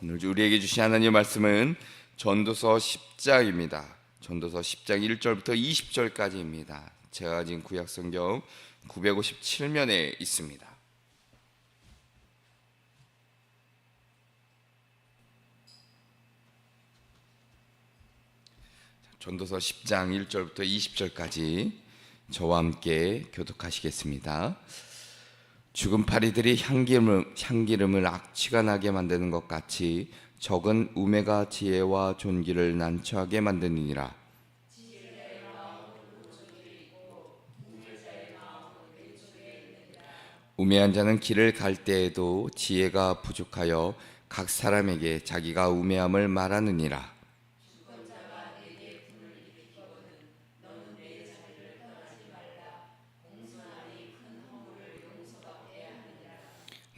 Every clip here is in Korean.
오늘 우리에게 주신 하나님의 말씀은 전도서 10장입니다. 전도서 10장 1절부터 20절까지입니다. 제가 가진 구약성경 957면에 있습니다. 전도서 10장 1절부터 20절까지 저와 함께 교독하시겠습니다. 죽은 파리들이 향기름을 악취가 나게 만드는 것 같이 적은 우매가 지혜와 존귀를 난처하게 만드느니라. 우매한 자는 길을 갈 때에도 지혜가 부족하여 각 사람에게 자기가 우매함을 말하느니라.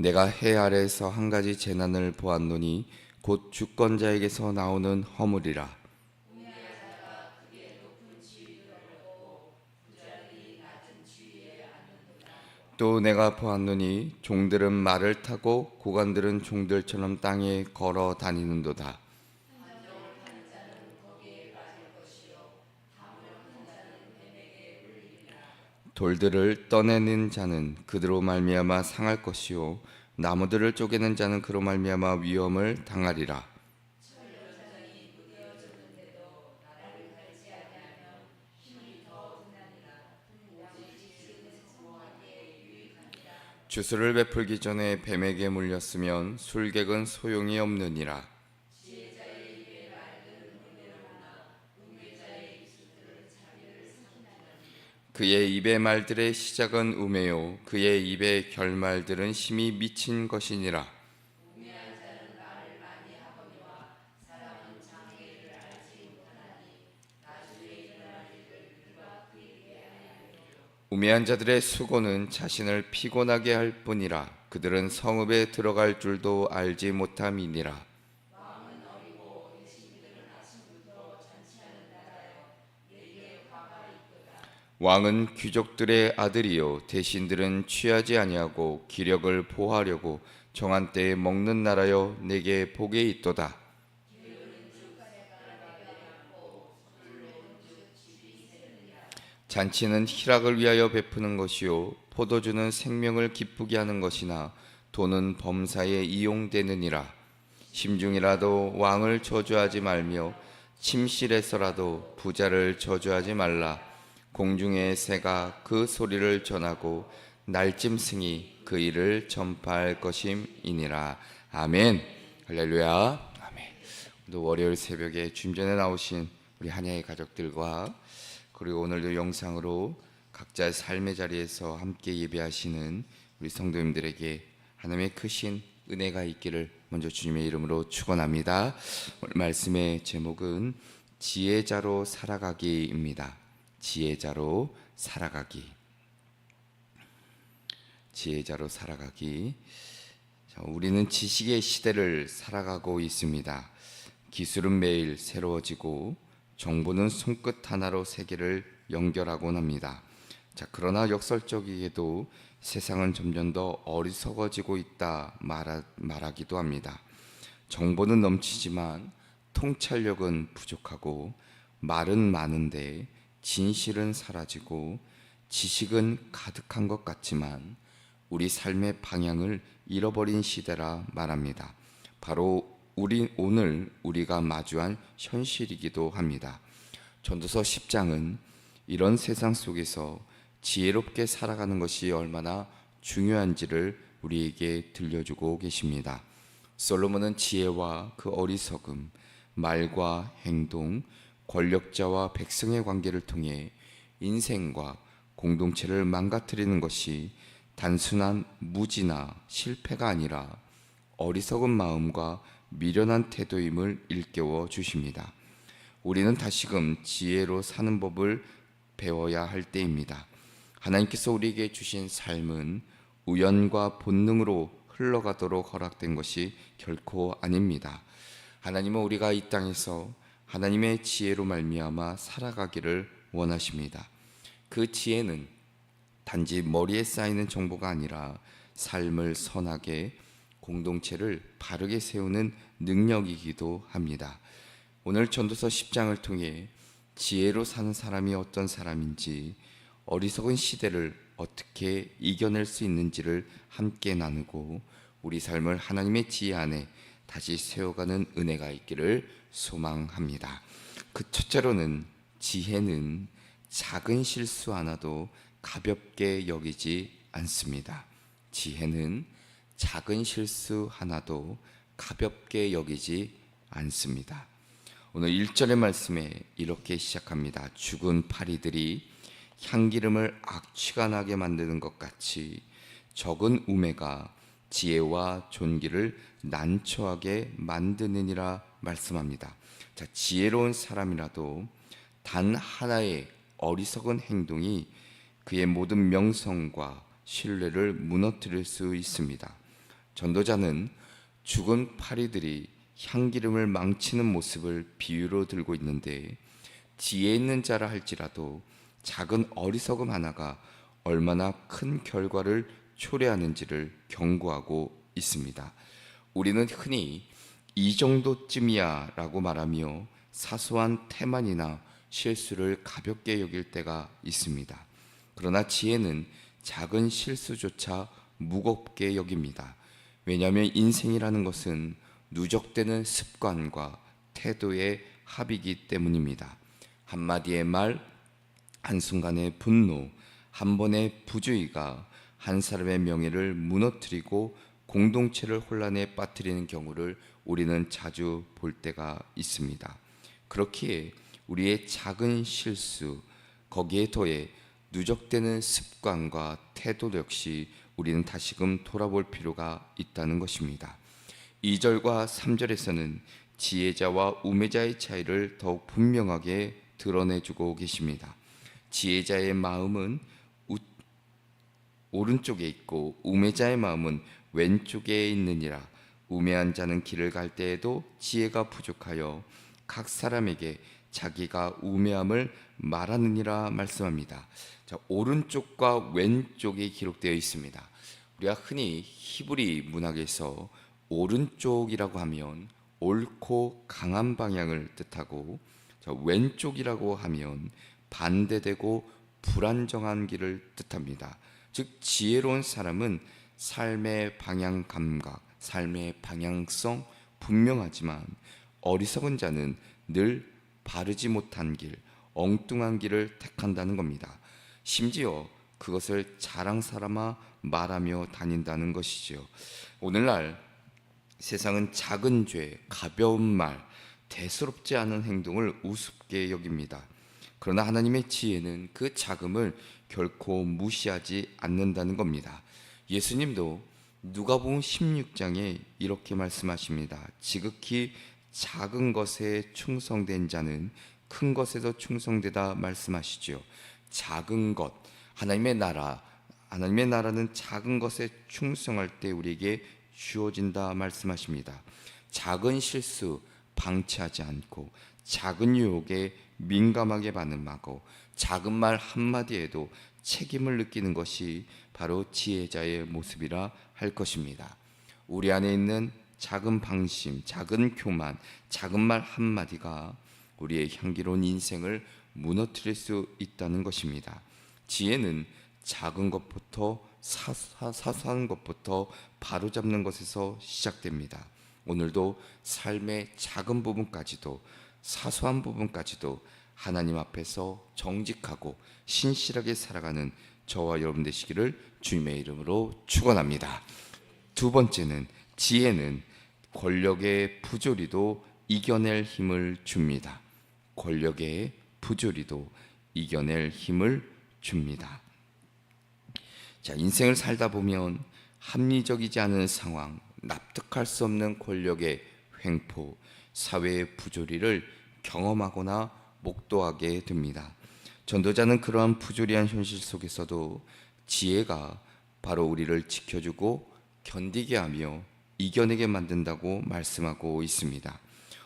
내가 해 아래에서 한 가지 재난을 보았노니 곧 주권자에게서 나오는 허물이라. 또 내가 보았노니 종들은 말을 타고 고관들은 종들처럼 땅에 걸어 다니는도다. 돌들을 떠내는 자는 그들로 말미암아 상할 것이요 나무들을 쪼개는 자는 그로 말미암아 위험을 당하리라. 주술을 베풀기 전에 뱀에게 물렸으면 술객은 소용이 없느니라. 그의 입의 말들의 시작은 우매요 그의 입의 결말들은 심히 미친 것이니라. 우매한 자들의 수고는 자신을 피곤하게 할 뿐이라. 그들은 성읍에 들어갈 줄도 알지 못함이니라. 왕은 귀족들의 아들이요 대신들은 취하지 아니하고 기력을 보하려고 정한 때에 먹는 나라여 내게 복이 있도다. 잔치는 희락을 위하여 베푸는 것이요 포도주는 생명을 기쁘게 하는 것이나 돈은 범사에 이용되느니라. 심중이라도 왕을 저주하지 말며 침실에서라도 부자를 저주하지 말라. 공중의 새가 그 소리를 전하고 날짐승이 그 일을 전파할 것임이니라. 아멘. 할렐루야. 아멘. 오늘 월요일 새벽에 주님 전에 나오신 우리 한야의 가족들과 그리고 오늘도 영상으로 각자의 삶의 자리에서 함께 예배하시는 우리 성도님들에게 하나님의 크신 은혜가 있기를 먼저 주님의 이름으로 축원합니다. 오늘 말씀의 제목은 지혜자로 살아가기입니다. 지혜자로 살아가기. 지혜자로 살아가기. 우리는 지식의 시대를 살아가고 있습니다. 기술은 매일 새로워지고 정보는 손끝 하나로 세계를 연결하곤 합니다. 그러나 역설적이게도 세상은 점점 더 어리석어지고 있다 말하기도 합니다. 정보는 넘치지만 통찰력은 부족하고 말은 많은데 진실은 사라지고 지식은 가득한 것 같지만 우리 삶의 방향을 잃어버린 시대라 말합니다. 바로 오늘 우리가 마주한 현실이기도 합니다. 전도서 10장은 이런 세상 속에서 지혜롭게 살아가는 것이 얼마나 중요한지를 우리에게 들려주고 계십니다. 솔로몬은 지혜와 그 어리석음, 말과 행동, 권력자와 백성의 관계를 통해 인생과 공동체를 망가뜨리는 것이 단순한 무지나 실패가 아니라 어리석은 마음과 미련한 태도임을 일깨워 주십니다. 우리는 다시금 지혜로 사는 법을 배워야 할 때입니다. 하나님께서 우리에게 주신 삶은 우연과 본능으로 흘러가도록 허락된 것이 결코 아닙니다. 하나님은 우리가 이 땅에서 하나님의 지혜로 말미암아 살아가기를 원하십니다. 그 지혜는 단지 머리에 쌓이는 정보가 아니라 삶을 선하게 공동체를 바르게 세우는 능력이기도 합니다. 오늘 전도서 10장을 통해 지혜로 사는 사람이 어떤 사람인지, 어리석은 시대를 어떻게 이겨낼 수 있는지를 함께 나누고 우리 삶을 하나님의 지혜 안에 다시 세워가는 은혜가 있기를 소망합니다. 그 첫째로는 지혜는 작은 실수 하나도 가볍게 여기지 않습니다. 지혜는 작은 실수 하나도 가볍게 여기지 않습니다. 오늘 1절의 말씀에 이렇게 시작합니다. 죽은 파리들이 향기름을 악취가 나게 만드는 것 같이 적은 우매가 지혜와 존귀를 난처하게 만드느니라 말씀합니다. 자, 지혜로운 사람이라도 단 하나의 어리석은 행동이 그의 모든 명성과 신뢰를 무너뜨릴 수 있습니다. 전도자는 죽은 파리들이 향기름을 망치는 모습을 비유로 들고 있는데, 지혜 있는 자라 할지라도 작은 어리석음 하나가 얼마나 큰 결과를 초래하는지를 경고하고 있습니다. 우리는 흔히 이 정도쯤이야 라고 말하며 사소한 태만이나 실수를 가볍게 여길 때가 있습니다. 그러나 지혜는 작은 실수조차 무겁게 여깁니다. 왜냐하면 인생이라는 것은 누적되는 습관과 태도의 합이기 때문입니다. 한마디의 말, 한순간의 분노, 한 번의 부주의가 한 사람의 명예를 무너뜨리고 공동체를 혼란에 빠뜨리는 경우를 우리는 자주 볼 때가 있습니다. 그렇기에 우리의 작은 실수, 거기에 더해 누적되는 습관과 태도 역시 우리는 다시금 돌아볼 필요가 있다는 것입니다. 2절과 3절에서는 지혜자와 우매자의 차이를 더욱 분명하게 드러내주고 계십니다. 지혜자의 마음은 오른쪽에 있고 우매자의 마음은 왼쪽에 있느니라. 우매한 자는 길을 갈 때에도 지혜가 부족하여 각 사람에게 자기가 우매함을 말하느니라 말씀합니다. 자, 오른쪽과 왼쪽에 기록되어 있습니다. 우리가 흔히 히브리 문학에서 오른쪽이라고 하면 옳고 강한 방향을 뜻하고, 왼쪽이라고 하면 반대되고 불안정한 길을 뜻합니다. 즉 지혜로운 사람은 삶의 방향 감각, 삶의 방향성 분명하지만, 어리석은 자는 늘 바르지 못한 길, 엉뚱한 길을 택한다는 겁니다. 심지어 그것을 자랑 삼아 말하며 다닌다는 것이지요. 오늘날 세상은 작은 죄, 가벼운 말, 대수롭지 않은 행동을 우습게 여깁니다. 그러나 하나님의 지혜는 그 작음을 결코 무시하지 않는다는 겁니다. 예수님도 누가복음 16장에 이렇게 말씀하십니다. 지극히 작은 것에 충성된 자는 큰 것에도 충성되다 말씀하시죠. 작은 것, 하나님의 나라는 작은 것에 충성할 때 우리에게 주어진다 말씀하십니다. 작은 실수 방치하지 않고, 작은 유혹에 민감하게 반응하고, 작은 말 한마디에도 책임을 느끼는 것이 바로 지혜자의 모습이라 할 것입니다. 우리 안에 있는 작은 방심, 작은 교만, 작은 말 한마디가 우리의 향기로운 인생을 무너뜨릴 수 있다는 것입니다. 지혜는 작은 것부터 사소한 것부터 바로잡는 것에서 시작됩니다. 오늘도 삶의 작은 부분까지도, 사소한 부분까지도 하나님 앞에서 정직하고 신실하게 살아가는 저와 여러분 되시기를 주님의 이름으로 축원합니다. 두 번째는 지혜는 권력의 부조리도 이겨낼 힘을 줍니다. 권력의 부조리도 이겨낼 힘을 줍니다. 자, 인생을 살다 보면 합리적이지 않은 상황, 납득할 수 없는 권력의 횡포, 사회의 부조리를 경험하거나 목도하게 됩니다. 전도자는 그러한 부조리한 현실 속에서도 지혜가 바로 우리를 지켜주고 견디게 하며 이겨내게 만든다고 말씀하고 있습니다.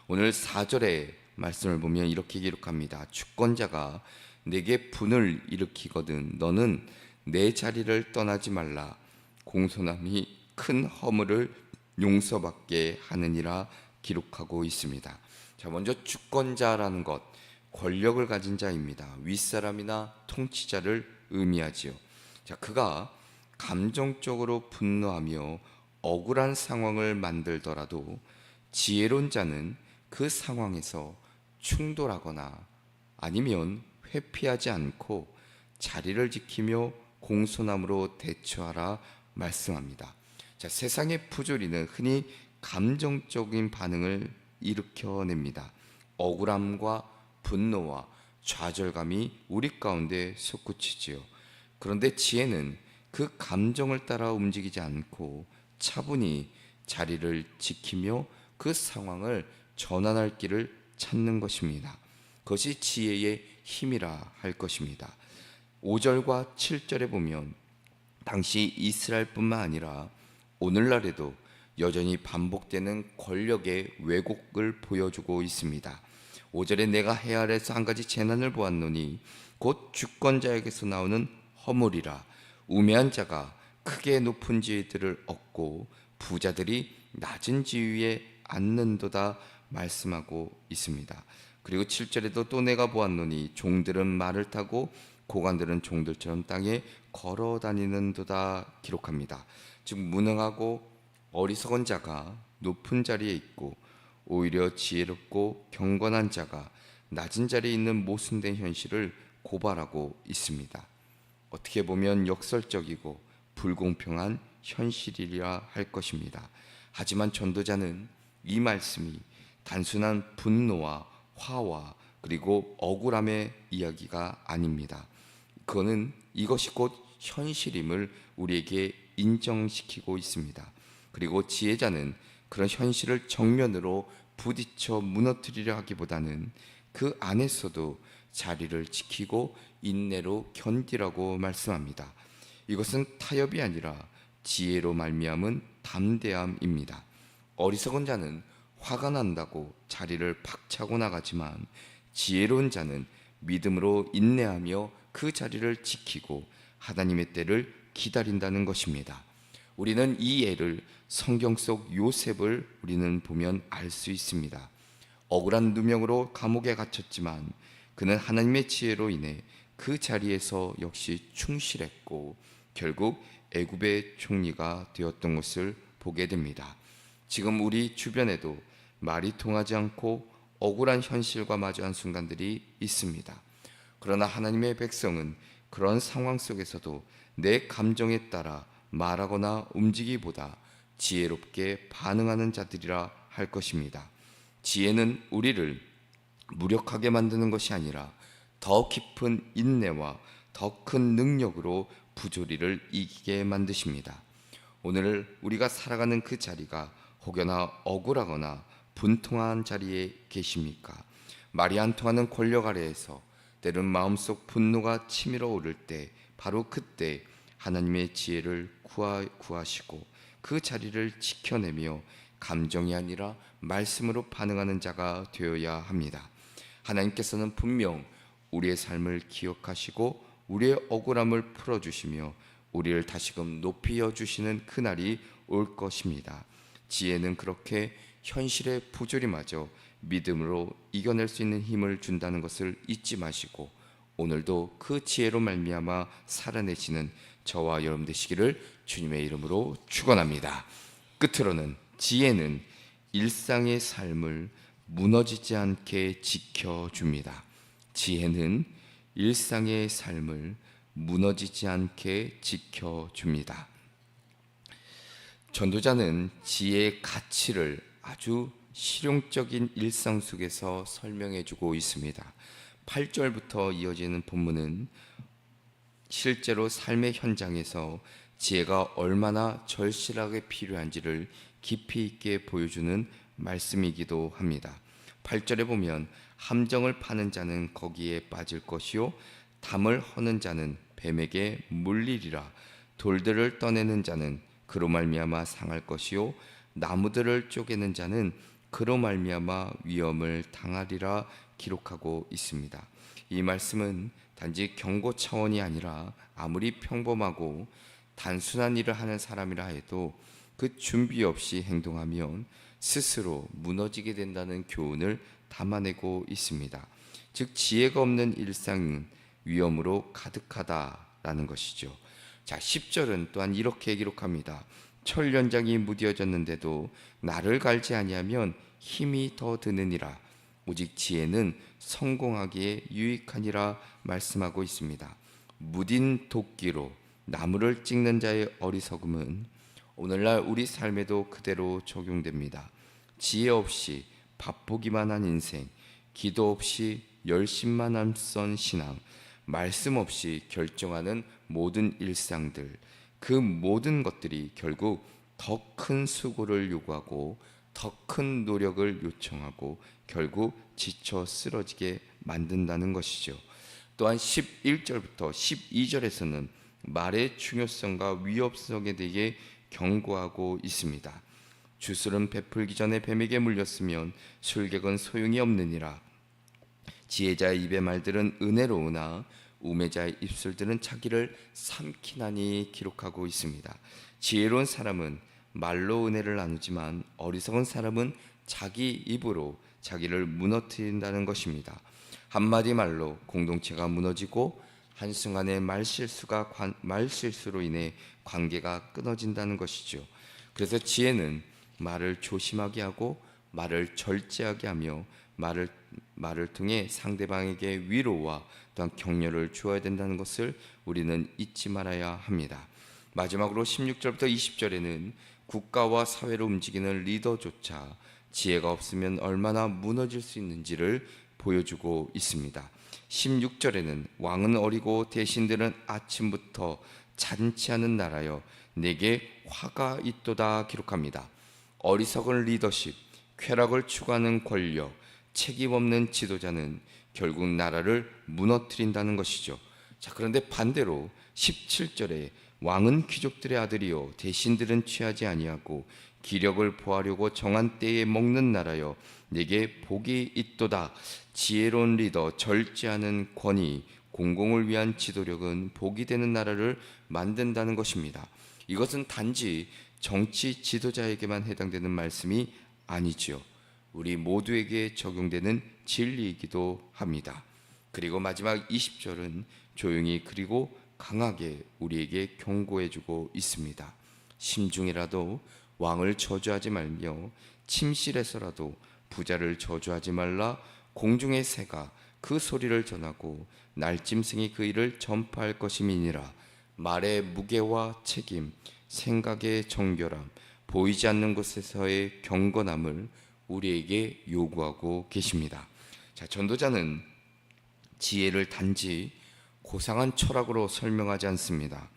오늘 4절의 말씀을 보면 이렇게 기록합니다. 주권자가 내게 분을 일으키거든 너는 내 자리를 떠나지 말라. 공손함이 큰 허물을 용서받게 하느니라 기록하고 있습니다. 자, 먼저 주권자라는 것, 권력을 가진 자입니다. 윗사람이나 통치자를 의미하지요. 자, 그가 감정적으로 분노하며 억울한 상황을 만들더라도 지혜로운 자는 그 상황에서 충돌하거나 아니면 회피하지 않고 자리를 지키며 공손함으로 대처하라 말씀합니다. 자, 세상의 부조리는 흔히 감정적인 반응을 일으켜냅니다. 억울함과 분노와 좌절감이 우리 가운데 솟구치지요. 그런데 지혜는 그 감정을 따라 움직이지 않고 차분히 자리를 지키며 그 상황을 전환할 길을 찾는 것입니다. 그것이 지혜의 힘이라 할 것입니다. 5절과 7절에 보면 당시 이스라엘뿐만 아니라 오늘날에도 여전히 반복되는 권력의 왜곡을 보여주고 있습니다. 5절에 내가 헤아려서 한 가지 재난을 보았노니 곧 주권자에게서 나오는 허물이라. 우매한 자가 크게 높은 지위들을 얻고 부자들이 낮은 지위에 앉는도다 말씀하고 있습니다. 그리고 7절에도 또 내가 보았노니 종들은 말을 타고 고관들은 종들처럼 땅에 걸어 다니는도다 기록합니다. 즉 무능하고 어리석은 자가 높은 자리에 있고 오히려 지혜롭고 경건한 자가 낮은 자리에 있는 모순된 현실을 고발하고 있습니다. 어떻게 보면 역설적이고 불공평한 현실이라 할 것입니다. 하지만 전도자는 이 말씀이 단순한 분노와 화와 그리고 억울함의 이야기가 아닙니다. 그거는 이것이 곧 현실임을 우리에게 인정시키고 있습니다. 그리고 지혜자는 그런 현실을 정면으로 부딪혀 무너뜨리려 하기보다는 그 안에서도 자리를 지키고 인내로 견디라고 말씀합니다. 이것은 타협이 아니라 지혜로 말미암은 담대함입니다. 어리석은 자는 화가 난다고 자리를 박차고 나가지만 지혜로운 자는 믿음으로 인내하며 그 자리를 지키고 하나님의 때를 기다린다는 것입니다. 우리는 이 예를 성경 속 요셉을 우리는 보면 알 수 있습니다. 억울한 누명으로 감옥에 갇혔지만 그는 하나님의 지혜로 인해 그 자리에서 역시 충실했고 결국 애굽의 총리가 되었던 것을 보게 됩니다. 지금 우리 주변에도 말이 통하지 않고 억울한 현실과 마주한 순간들이 있습니다. 그러나 하나님의 백성은 그런 상황 속에서도 내 감정에 따라 말하거나 움직이기보다 지혜롭게 반응하는 자들이라 할 것입니다. 지혜는 우리를 무력하게 만드는 것이 아니라 더 깊은 인내와 더 큰 능력으로 부조리를 이기게 만드십니다. 오늘 우리가 살아가는 그 자리가 혹여나 억울하거나 분통한 자리에 계십니까? 말이 안 통하는 권력 아래에서 때론 마음속 분노가 치밀어 오를 때 바로 그때 하나님의 지혜를 구하시고 그 자리를 지켜내며 감정이 아니라 말씀으로 반응하는 자가 되어야 합니다. 하나님께서는 분명 우리의 삶을 기억하시고 우리의 억울함을 풀어주시며 우리를 다시금 높여 주시는 그날이 올 것입니다. 지혜는 그렇게 현실의 부조리마저 믿음으로 이겨낼 수 있는 힘을 준다는 것을 잊지 마시고 오늘도 그 지혜로 말미암아 살아내시는 저와 여러분 되시기를 주님의 이름으로 축원합니다. 끝으로는 지혜는 일상의 삶을 무너지지 않게 지켜줍니다. 지혜는 일상의 삶을 무너지지 않게 지켜줍니다. 전도자는 지혜의 가치를 아주 실용적인 일상 속에서 설명해 주고 있습니다. 8절부터 이어지는 본문은 실제로 삶의 현장에서 지혜가 얼마나 절실하게 필요한지를 깊이 있게 보여주는 말씀이기도 합니다. 8절에 보면 함정을 파는 자는 거기에 빠질 것이요 담을 허는 자는 뱀에게 물리리라. 돌들을 떠내는 자는 그로 말미암아 상할 것이요 나무들을 쪼개는 자는 그로 말미암아 위험을 당하리라 기록하고 있습니다. 이 말씀은 단지 경고 차원이 아니라 아무리 평범하고 단순한 일을 하는 사람이라 해도 그 준비 없이 행동하면 스스로 무너지게 된다는 교훈을 담아내고 있습니다. 즉 지혜가 없는 일상은 위험으로 가득하다라는 것이죠. 자, 10절은 또한 이렇게 기록합니다. 철연장이 무뎌졌는데도 나를 갈지 아니하면 힘이 더 드느니라. 오직 지혜는 성공하기에 유익하니라 말씀하고 있습니다. 무딘 도끼로 나무를 찍는 자의 어리석음은 오늘날 우리 삶에도 그대로 적용됩니다. 지혜 없이 바쁘기만 한 인생, 기도 없이 열심만 앞선 신앙, 말씀 없이 결정하는 모든 일상들, 그 모든 것들이 결국 더 큰 수고를 요구하고 더 큰 노력을 요청하고 결국 지쳐 쓰러지게 만든다는 것이죠. 또한 11절부터 12절에서는 말의 중요성과 위협성에 대해 경고하고 있습니다. 주술은 베풀기 전에 뱀에게 물렸으면 술객은 소용이 없느니라. 지혜자의 입의 말들은 은혜로우나 우매자의 입술들은 자기를 삼키나니 기록하고 있습니다. 지혜로운 사람은 말로 은혜를 나누지만 어리석은 사람은 자기 입으로 자기를 무너뜨린다는 것입니다. 한마디 말로 공동체가 무너지고 한순간의 말실수로 인해 관계가 끊어진다는 것이죠. 그래서 지혜는 말을 조심하게 하고 말을 절제하게 하며 말을 통해 상대방에게 위로와 또한 격려를 주어야 된다는 것을 우리는 잊지 말아야 합니다. 마지막으로 16절부터 20절에는 국가와 사회를 움직이는 리더조차 지혜가 없으면 얼마나 무너질 수 있는지를 보여주고 있습니다. 16절에는 왕은 어리고 대신들은 아침부터 잔치하는 나라여 내게 화가 있도다 기록합니다. 어리석은 리더십, 쾌락을 추구하는 권력, 책임 없는 지도자는 결국 나라를 무너뜨린다는 것이죠. 자, 그런데 반대로 17절에 왕은 귀족들의 아들이요 대신들은 취하지 아니하고 기력을 보하려고 정한 때에 먹는 나라여 내게 복이 있도다. 지혜로운 리더, 절제하는 권위, 공공을 위한 지도력은 복이 되는 나라를 만든다는 것입니다. 이것은 단지 정치 지도자에게만 해당되는 말씀이 아니지요. 우리 모두에게 적용되는 진리이기도 합니다. 그리고 마지막 20절은 조용히 그리고 강하게 우리에게 경고해주고 있습니다. 심중이라도 왕을 저주하지 말며 침실에서라도 부자를 저주하지 말라. 공중의 새가 그 소리를 전하고 날짐승이 그 일을 전파할 것임이니라. 말의 무게와 책임, 생각의 정결함, 보이지 않는 곳에서의 경건함을 우리에게 요구하고 계십니다. 자, 전도자는 지혜를 단지 고상한 철학으로 설명하지 않습니다.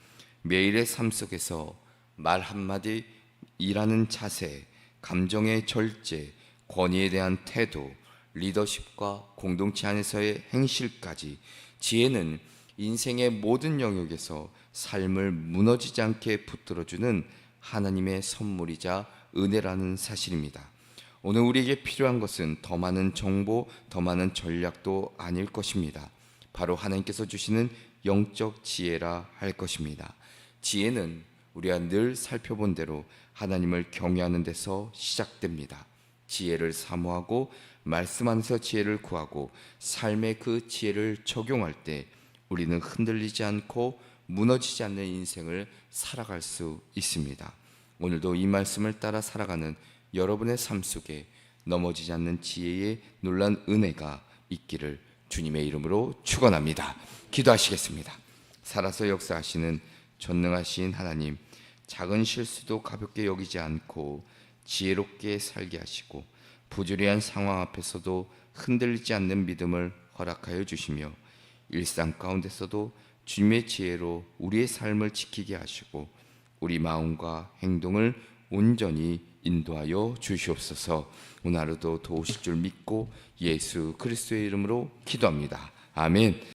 매일의 삶 속에서 말 한마디, 일하는 자세, 감정의 절제, 권위에 대한 태도, 리더십과 공동체 안에서의 행실까지 지혜는 인생의 모든 영역에서 삶을 무너지지 않게 붙들어주는 하나님의 선물이자 은혜라는 사실입니다. 오늘 우리에게 필요한 것은 더 많은 정보, 더 많은 전략도 아닐 것입니다. 바로 하나님께서 주시는 영적 지혜라 할 것입니다. 지혜는 우리가 늘 살펴본 대로 하나님을 경외하는 데서 시작됩니다. 지혜를 사모하고 말씀 안에서 지혜를 구하고 삶의 그 지혜를 적용할 때 우리는 흔들리지 않고 무너지지 않는 인생을 살아갈 수 있습니다. 오늘도 이 말씀을 따라 살아가는 여러분의 삶 속에 넘어지지 않는 지혜의 놀란 은혜가 있기를 주님의 이름으로 축원합니다. 기도하시겠습니다. 살아서 역사하시는 전능하신 하나님, 작은 실수도 가볍게 여기지 않고 지혜롭게 살게 하시고 부주의한 상황 앞에서도 흔들리지 않는 믿음을 허락하여 주시며 일상 가운데서도 주님의 지혜로 우리의 삶을 지키게 하시고 우리 마음과 행동을 온전히 인도하여 주시옵소서. 오늘 하루도 도우실 줄 믿고 예수 그리스도의 이름으로 기도합니다. 아멘.